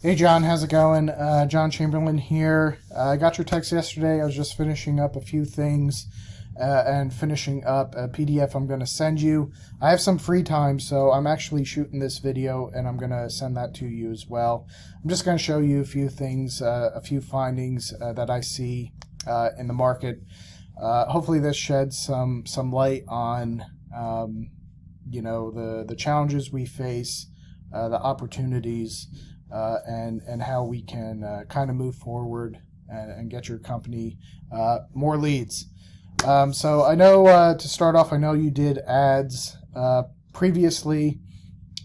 Hey John, how's it going? John Chamberlain here. I got your text yesterday. I was just finishing up a few things and finishing up a PDF I'm going to send you. I have some free time, so I'm actually shooting this video and I'm going to send that to you as well. I'm just going to show you a few things, a few findings that I see in the market. Hopefully this sheds some light on the challenges we face, the opportunities, and how we can kind of move forward and get your company more leads. So I know to start off, I know you did ads previously.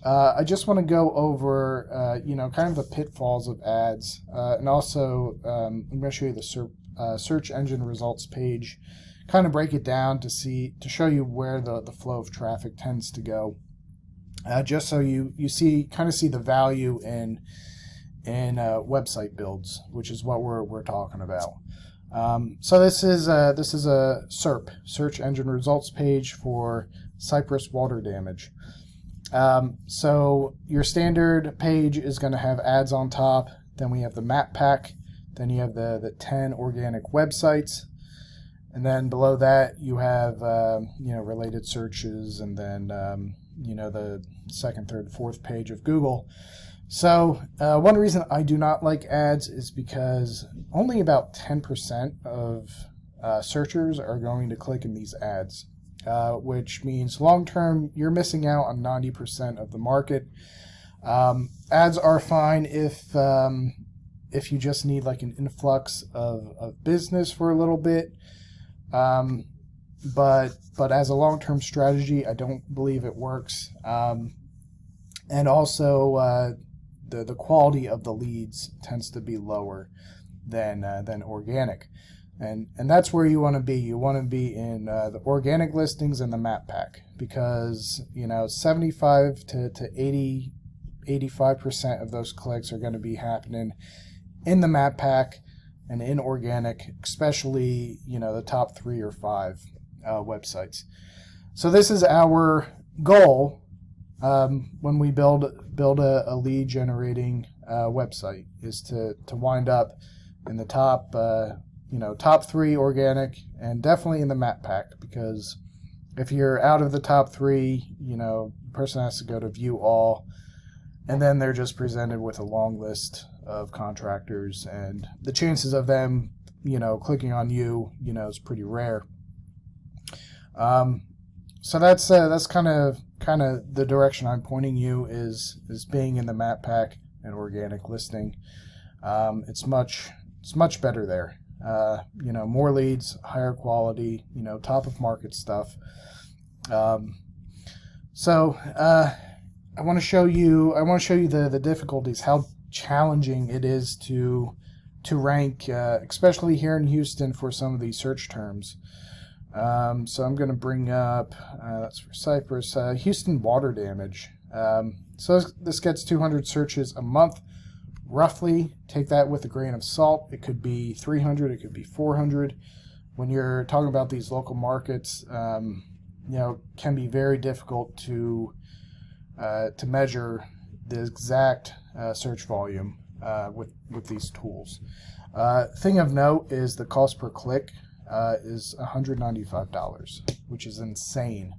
I just want to go over, kind of the pitfalls of ads, and also I'm going to show you the search engine results page. Kind of break it down to show you where the flow of traffic tends to go. Just so you see the value in website builds, which is what we're talking about. So this is a SERP, search engine results page for cypress water damage. So your standard page is going to have ads on top. Then we have the map pack. Then you have the 10 organic websites. And then below that you have related searches, and then the second, third, fourth page of Google. So one reason I do not like ads is because only about 10% of searchers are going to click in these ads, which means long term you're missing out on 90% of the market. Ads are fine if you just need like an influx of business for a little bit. But as a long-term strategy, I don't believe it works. And also, the quality of the leads tends to be lower than organic, and that's where you want to be. You want to be in the organic listings and the map pack, because 75 to 85% of those clicks are going to be happening in the map pack and in organic, especially the top 3 or 5 websites. So this is our goal when we build a lead generating website, is to wind up in the top top 3 organic, and definitely in the map pack, because if you're out of the top 3, the person has to go to view all, and then they're just presented with a long list of contractors, and the chances of them clicking on you is pretty rare. So that's kind of the direction I'm pointing you, is being in the map pack and organic listing. It's much better there. More leads, higher quality, top of market stuff. So I want to show you the difficulties, how challenging it is to rank, especially here in Houston, for some of these search terms. So I'm going to bring up, that's for Cypress, Houston water damage. So this gets 200 searches a month, roughly. Take that with a grain of salt. It could be 300, it could be 400. When you're talking about these local markets, can be very difficult to measure the exact search volume with these tools. Thing of note is the cost per click is $195, which is insane.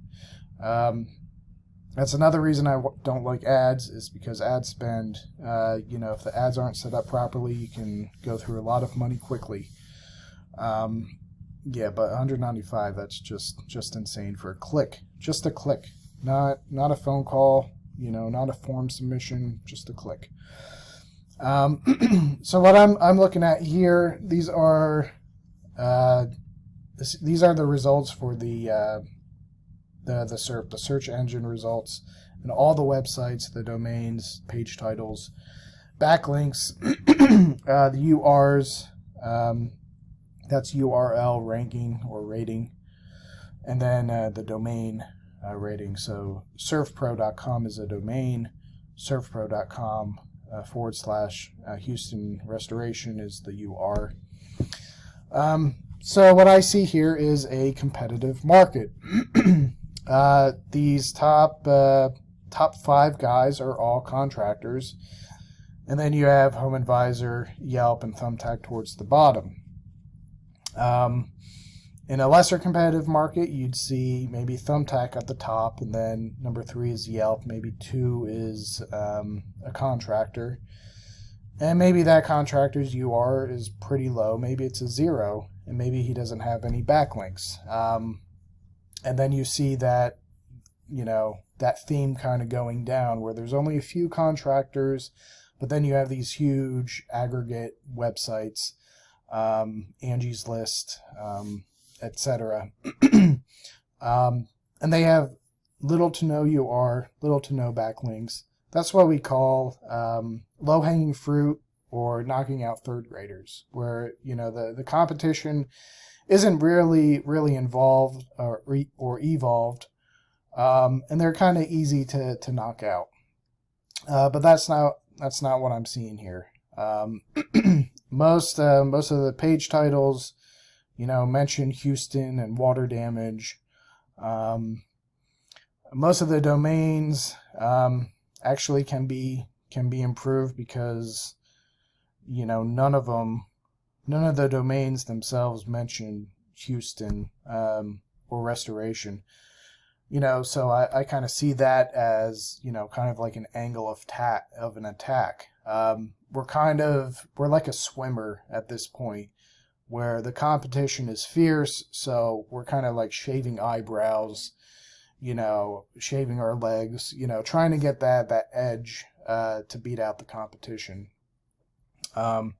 That's another reason I don't like ads, is because ad spend, if the ads aren't set up properly, you can go through a lot of money quickly. But $195, that's just insane for a click. Just a click. Not a phone call, not a form submission, just a click. So what I'm looking at here, these are the results for the SERP, the search engine results, and all the websites, the domains, page titles, backlinks, the URs, that's URL ranking or rating, and then the domain rating. So surfpro.com is a domain, surfpro.com / Houston Restoration is the UR. So what I see here is a competitive market. These top 5 guys are all contractors. And then you have Home Advisor, Yelp, and Thumbtack towards the bottom. In a lesser competitive market, you'd see maybe Thumbtack at the top, and then number 3 is Yelp, maybe 2 is a contractor. And maybe that contractor's UR is pretty low. Maybe it's a 0, and maybe he doesn't have any backlinks. And then you see that, that theme kind of going down where there's only a few contractors, but then you have these huge aggregate websites, Angie's List, etc. And they have little to no UR, little to no backlinks. That's what we call low-hanging fruit, or knocking out third graders, where the competition isn't really involved or evolved, and they're kind of easy to knock out. But that's not what I'm seeing here. Most of the page titles, mention Houston and water damage. Most of the domains actually can be improved because none of the domains themselves mention Houston or restoration. So I kind of see that as kind of like an angle of an attack. We're like a swimmer at this point, where the competition is fierce, so we're kind of like shaving eyebrows, shaving our legs, trying to get that edge to beat out the competition. The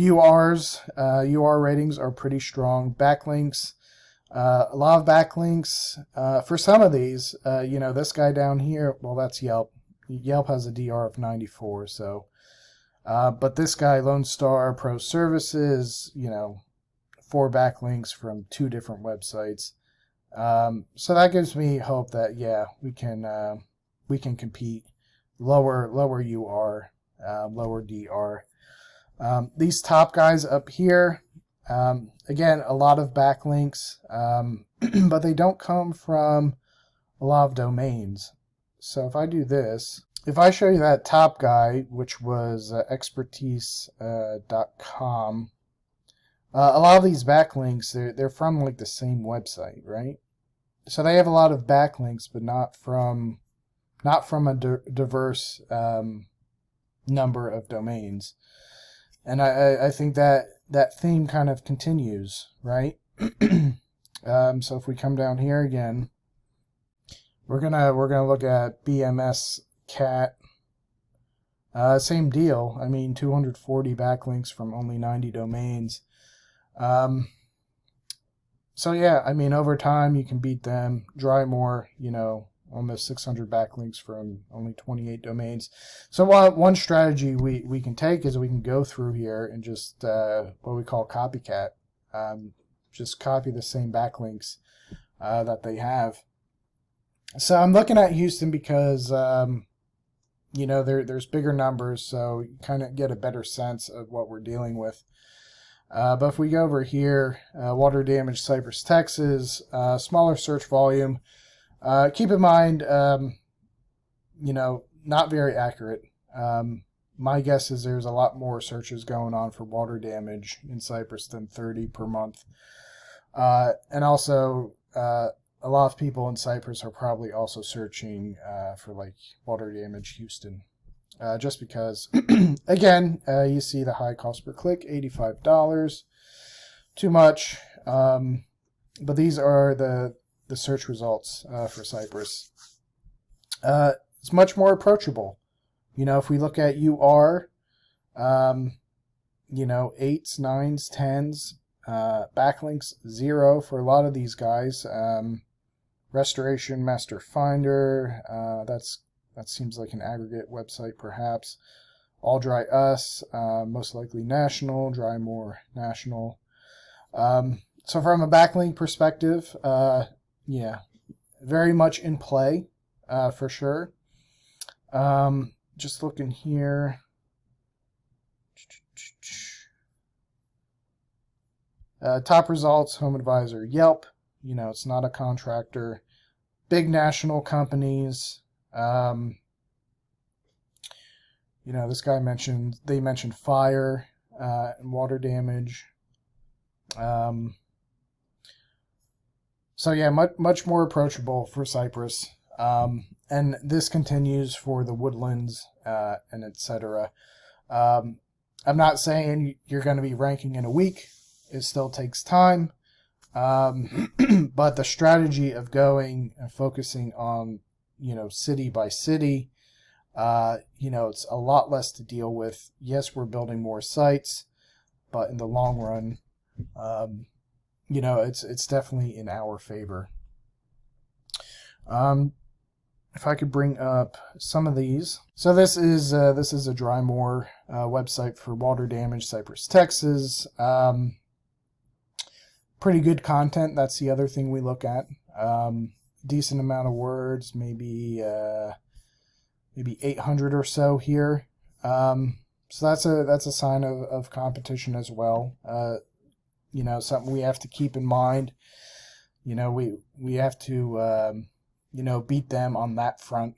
UR ratings are pretty strong. Backlinks, a lot of backlinks. For some of these, this guy down here, well, that's Yelp. Yelp has a DR of 94, so. But this guy, Lone Star Pro Services, 4 backlinks from 2 different websites. So that gives me hope that, we can compete. Lower UR, lower DR. These top guys up here, again, a lot of backlinks, but they don't come from a lot of domains. So if I do this, if I show you that top guy, which was expertise.com, a lot of these backlinks, they're from like the same website, right? So they have a lot of backlinks, but not from a diverse number of domains. And I think that theme kind of continues, right? So if we come down here again, we're gonna look at BMS Cat. Same deal. I mean, 240 backlinks from only 90 domains. So yeah, I mean, over time you can beat them. Drymore, almost 600 backlinks from only 28 domains. So one strategy we can take is we can go through here and just what we call copycat. Just copy the same backlinks that they have. So I'm looking at Houston because there's bigger numbers, so you kind of get a better sense of what we're dealing with. But if we go over here, water damage, Cypress, Texas, smaller search volume. Keep in mind, not very accurate. My guess is there's a lot more searches going on for water damage in Cypress than 30 per month. And also, a lot of people in Cypress are probably also searching for like water damage Houston. Just because, again, you see the high cost per click, $85. Too much. But these are the search results for Cypress. It's much more approachable. If we look at UR, 8s, 9s, 10s, backlinks 0 for a lot of these guys. Restoration Master Finder, that seems like an aggregate website perhaps. All Dry Us, most likely national. Drymore, national. So from a backlink perspective, very much in play, for sure. Just looking here. Top results, Home Advisor, Yelp. It's not a contractor. Big national companies. This guy they mentioned fire and water damage. So yeah, much more approachable for Cypress. And this continues for the woodlands and etc. I'm not saying you're going to be ranking in a week. It still takes time. But the strategy of going and focusing on, city by city, it's a lot less to deal with. Yes, we're building more sites, but in the long run, it's definitely in our favor. If I could bring up some of these. So this is a Dry Moor website for water damage, Cypress, Texas. Pretty good content. That's the other thing we look at. Decent amount of words, maybe 800 or so here. So that's a sign of competition as well. Something we have to keep in mind. We have to beat them on that front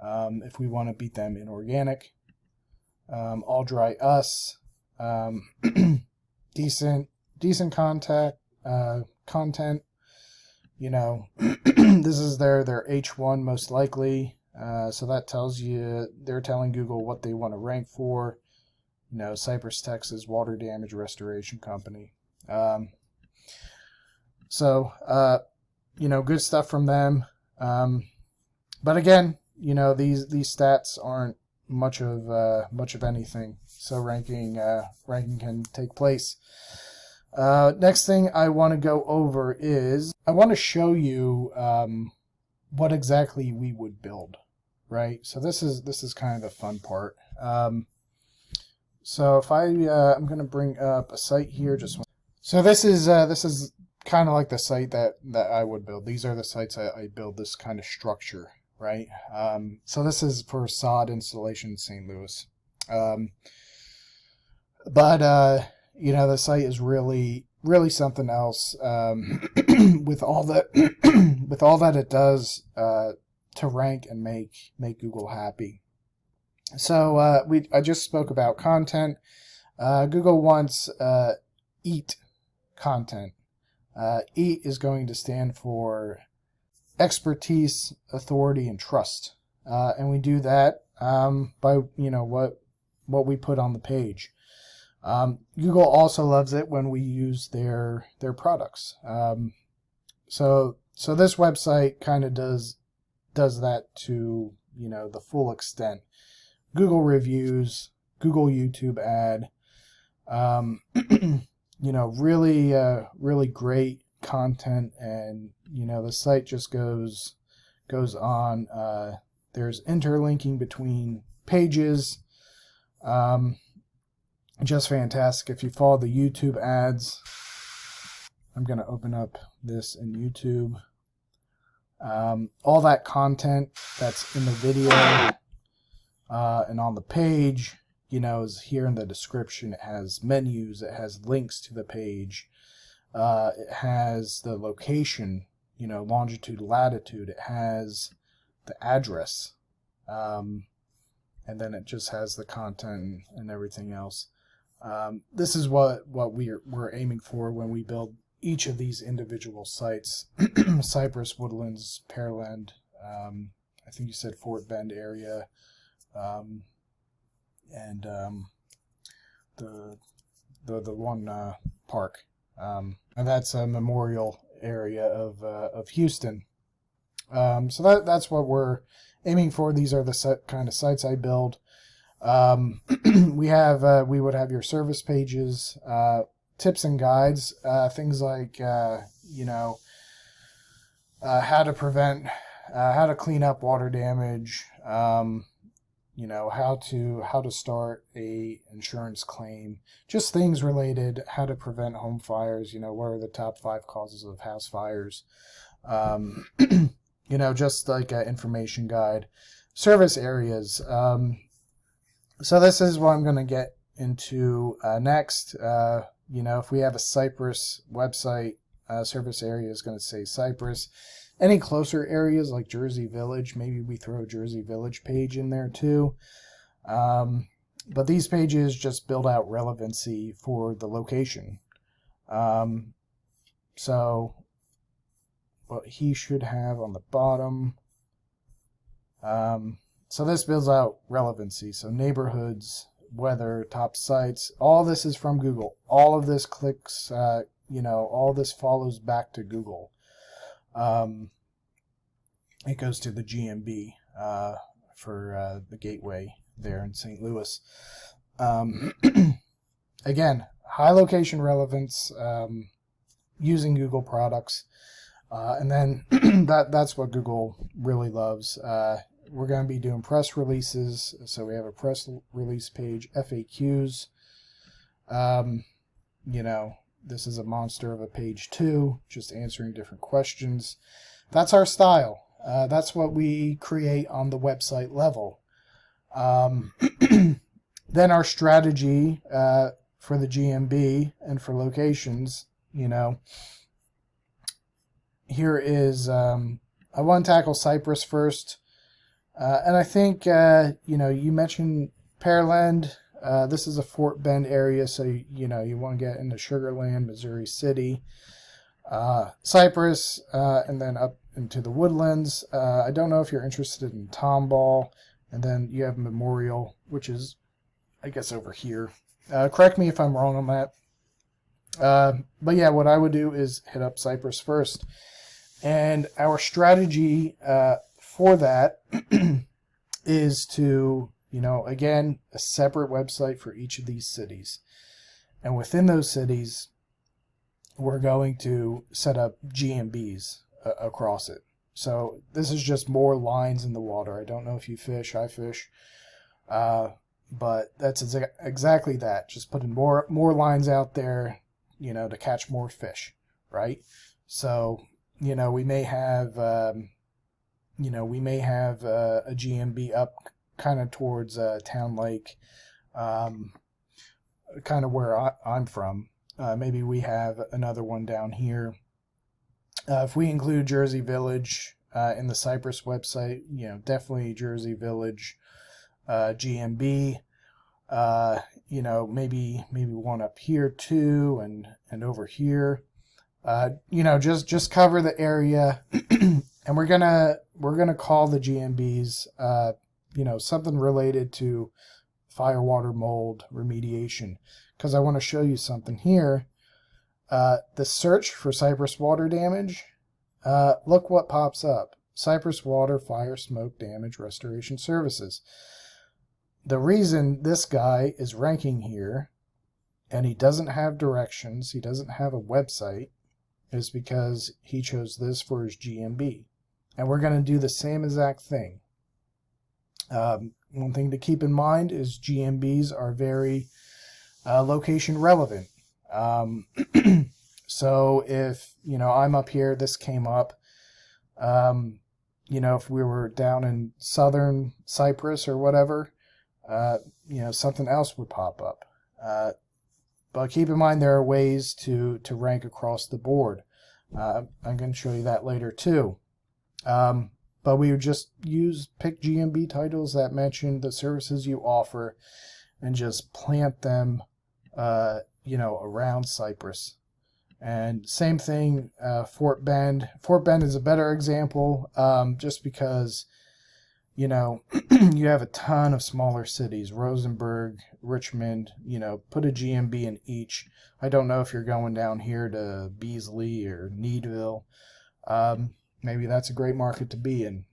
if we want to beat them in organic. All Dry Us, decent content. This is their H1 most likely. So that tells you they're telling Google what they want to rank for. Cypress, Texas, water damage restoration company. Good stuff from them. But again, these stats aren't much of anything. So ranking can take place. Next thing I want to go over is I want to show you what exactly we would build, right? So this is kind of the fun part. So if I'm going to bring up a site here, so this is kind of like the site that I would build. These are the sites I build this kind of structure, right? So this is for sod installation in St. Louis. The site is really something else with all that it does to rank and make Google happy. So I just spoke about content. Google wants EAT content. EAT is going to stand for expertise, authority, and trust, and we do that by what we put on the page. Google also loves it when we use their products. So this website kind of does that to the full extent. Google reviews, Google YouTube ad, really great content, and the site just goes on. There's interlinking between pages. Just fantastic. If you follow the YouTube ads, I'm going to open up this in YouTube. All that content that's in the video and on the page, is here in the description. It has menus. It has links to the page. It has the location, longitude, latitude. It has the address. And then it just has the content and everything else. This is what we're aiming for when we build each of these individual sites. Cypress, Woodlands, Pearland, I think you said Fort Bend area, and the one park, and that's a memorial area of Houston. So that's what we're aiming for. These are the kind of sites I build. We would have your service pages, tips and guides, things like how to clean up water damage, how to start a insurance claim, just things related, how to prevent home fires, what are the top 5 causes of house fires, just like an information guide, service areas. So this is what I'm going to get into next. If we have a Cypress website, service area is going to say Cypress. Any closer areas like Jersey Village, maybe we throw a Jersey Village page in there too. But these pages just build out relevancy for the location. So what he should have on the bottom. So this builds out relevancy. So neighborhoods, weather, top sites, all this is from Google. All of this clicks, all this follows back to Google. It goes to the GMB for the gateway there in St. Louis. Again, high location relevance using Google products. And then that's what Google really loves. We're going to be doing press releases. So we have a press release page, FAQs. This is a monster of a page too, just answering different questions. That's our style. That's what we create on the website level. Then our strategy for the GMB and for locations, here is, I want to tackle Cypress first. And I think, you mentioned Pearland. This is a Fort Bend area, so, you want to get into Sugar Land, Missouri City, Cypress, and then up into the Woodlands. I don't know if you're interested in Tomball. And then you have Memorial, which is, I guess, over here. Correct me if I'm wrong on that. But yeah, what I would do is hit up Cypress first. And our strategy for that is to, again, a separate website for each of these cities. And within those cities, we're going to set up GMBs across it. So this is just more lines in the water. I don't know if you fish, I fish. But that's exactly that. Just putting more lines out there, to catch more fish, right? So, we may have, a GMB up kind of towards Town Lake, kind of where I'm from. Maybe we have another one down here. If we include Jersey Village in the Cypress website, definitely Jersey Village, GMB. Maybe one up here too, and over here. Just cover the area, and we're gonna call the GMBs, something related to fire, water, mold remediation, because I want to show you something here. The search for Cypress water damage, look what pops up. Cypress water, fire, smoke, damage, restoration services. The reason this guy is ranking here, and he doesn't have directions, he doesn't have a website, is because he chose this for his GMB. And we're going to do the same exact thing. One thing to keep in mind is GMBs are very location relevant. So if, I'm up here, this came up, if we were down in southern Cyprus or whatever, something else would pop up. But keep in mind there are ways to rank across the board. I'm going to show you that later too. But we would just pick GMB titles that mention the services you offer and just plant them, around Cypress. And same thing, Fort Bend. Fort Bend is a better example, just because, you have a ton of smaller cities, Rosenberg, Richmond, put a GMB in each. I don't know if you're going down here to Beasley or Needville. Maybe that's a great market to be in.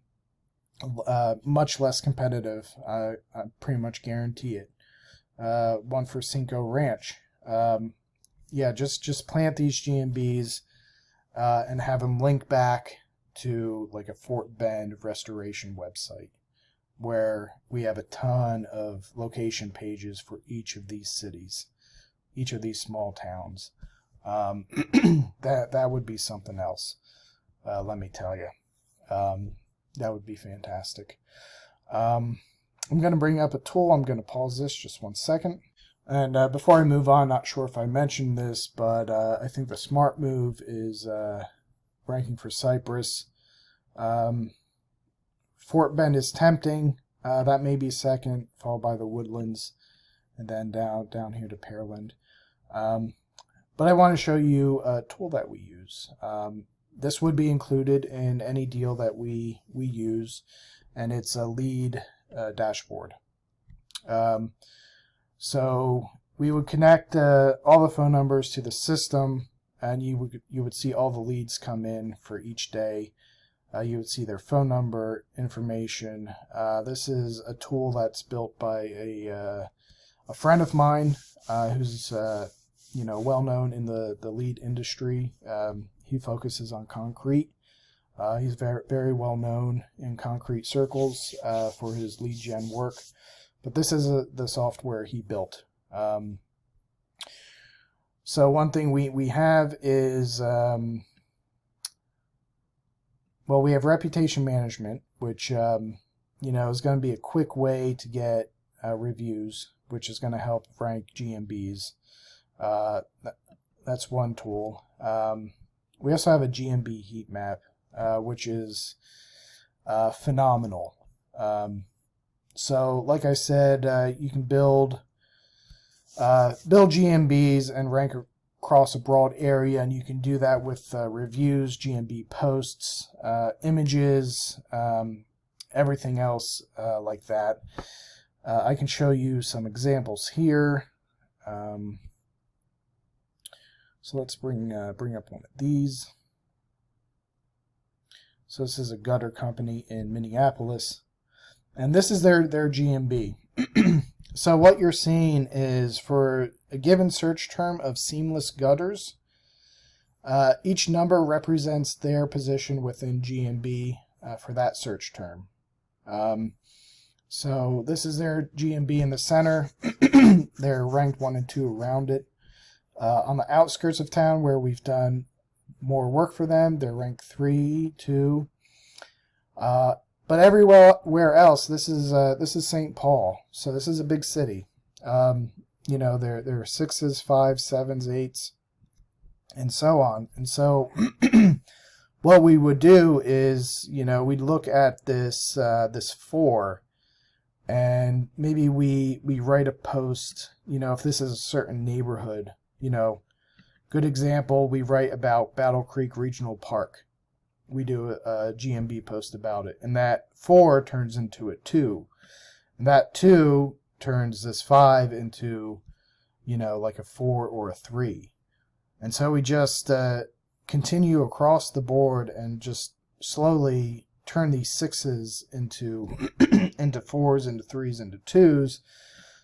Much less competitive. I pretty much guarantee it. One for Cinco Ranch. Just plant these GMBs and have them link back to like a Fort Bend restoration website where we have a ton of location pages for each of these cities, each of these small towns. That would be something else. Let me tell you. That would be fantastic. I'm going to bring up a tool. I'm going to pause this just 1 second. And before I move on, not sure if I mentioned this, but I think the smart move is ranking for Cypress. Fort Bend is tempting. That may be second, followed by the Woodlands, and then down here to Pearland. But I want to show you a tool that we use. This would be included in any deal that we use, and it's a lead dashboard. So we would connect all the phone numbers to the system, and you would see all the leads come in for each day. You would see their phone number information. This is a tool that's built by a friend of mine who's well known in the lead industry. He focuses on concrete. He's very, very well known in concrete circles for his lead gen work. But this is the software he built. So one thing we have is, we have reputation management, which is going to be a quick way to get reviews, which is going to help rank GMBs. That's one tool. We also have a GMB heat map, which is phenomenal. So, like I said, you can build GMBs and rank across a broad area, and you can do that with reviews, GMB posts, images, everything else like that. I can show you some examples here. So let's bring up one of these. So this is a gutter company in Minneapolis, and this is their GMB. So what you're seeing is for a given search term of seamless gutters, each number represents their position within GMB for that search term. So this is their GMB in the center. They're ranked 1 and 2 around it. On the outskirts of town where we've done more work for them, they're ranked 3, 2. But everywhere else, this is St. Paul, so this is a big city. There are 6s, 5s, 7s, 8s, and so on. And so, what we would do is, we'd look at this 4, and maybe we write a post. If this is a certain neighborhood, good example, we write about Battle Creek Regional Park. We do a GMB post about it, and that 4 turns into a 2, and that 2 turns this 5 into like a 4 or a 3. And so we just continue across the board and just slowly turn these 6s into into 4s, into 3s, into 2s.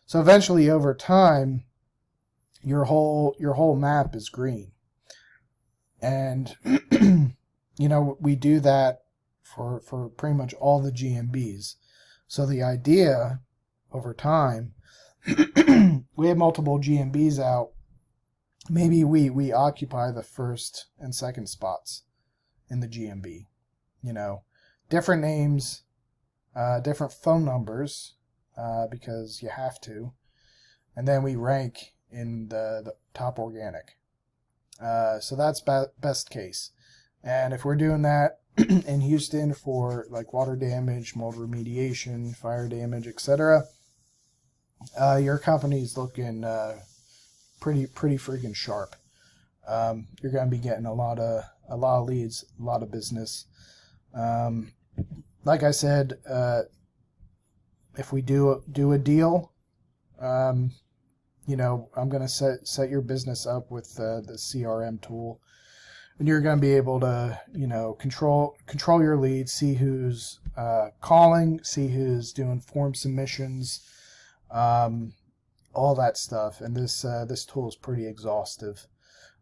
So eventually over time your whole map is green. And we do that for pretty much all the GMBs. So the idea over time, we have multiple GMBs out. Maybe we occupy the first and second spots in the GMB. Different names, different phone numbers, because you have to. And then we rank in the top organic. So that's best case. And if we're doing that in Houston for like water damage, mold remediation, fire damage, etc., your company's looking pretty freaking sharp. You're going to be getting a lot of leads, a lot of business. Like I said, if we do a deal, I'm going to set your business up with the CRM tool. And you're going to be able to, control your leads, see who's calling, see who's doing form submissions, all that stuff. And this tool is pretty exhaustive.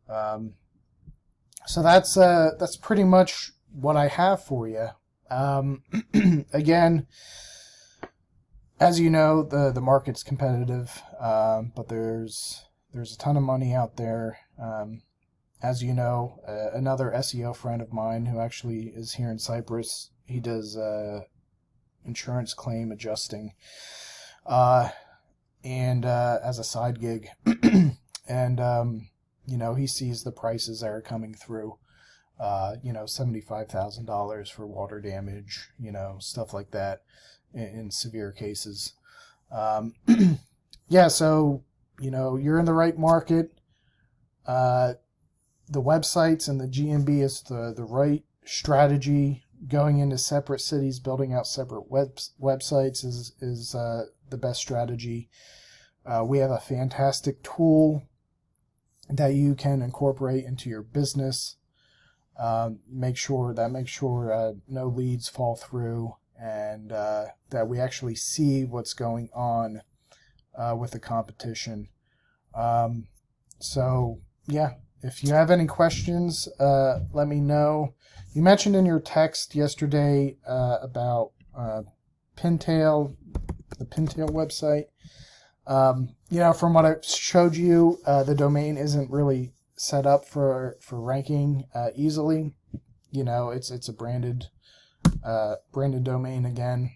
So that's pretty much what I have for you. Again, as you know, the market's competitive, but there's a ton of money out there. As you know, another SEO friend of mine who actually is here in Cyprus, he does insurance claim adjusting, and as a side gig, and he sees the prices that are coming through, $75,000 for water damage, stuff like that, in severe cases. Yeah, so you're in the right market. The websites and the GMB is the right strategy. Going into separate cities, building out separate websites is the best strategy. We have a fantastic tool that you can incorporate into your business. Make sure no leads fall through, and that we actually see what's going on with the competition. So yeah, if you have any questions, let me know. You mentioned in your text yesterday about Pintail, the Pintail website. From what I showed you, the domain isn't really set up for ranking easily. It's a branded domain again.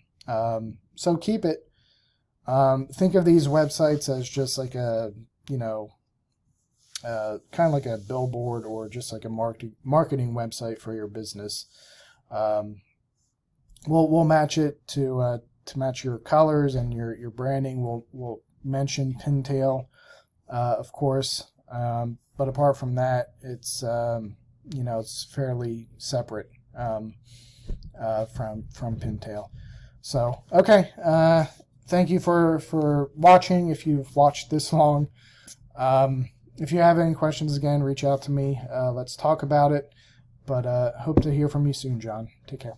So keep it. Think of these websites as just like a kind of like a billboard, or just like a marketing website for your business. We'll match it to match your colors and your branding. We'll mention Pintail, of course, but apart from that, it's it's fairly separate from Pintail. So okay, thank you for watching. If you've watched this long. If you have any questions, again, reach out to me. Let's talk about it. But hope to hear from you soon, John. Take care.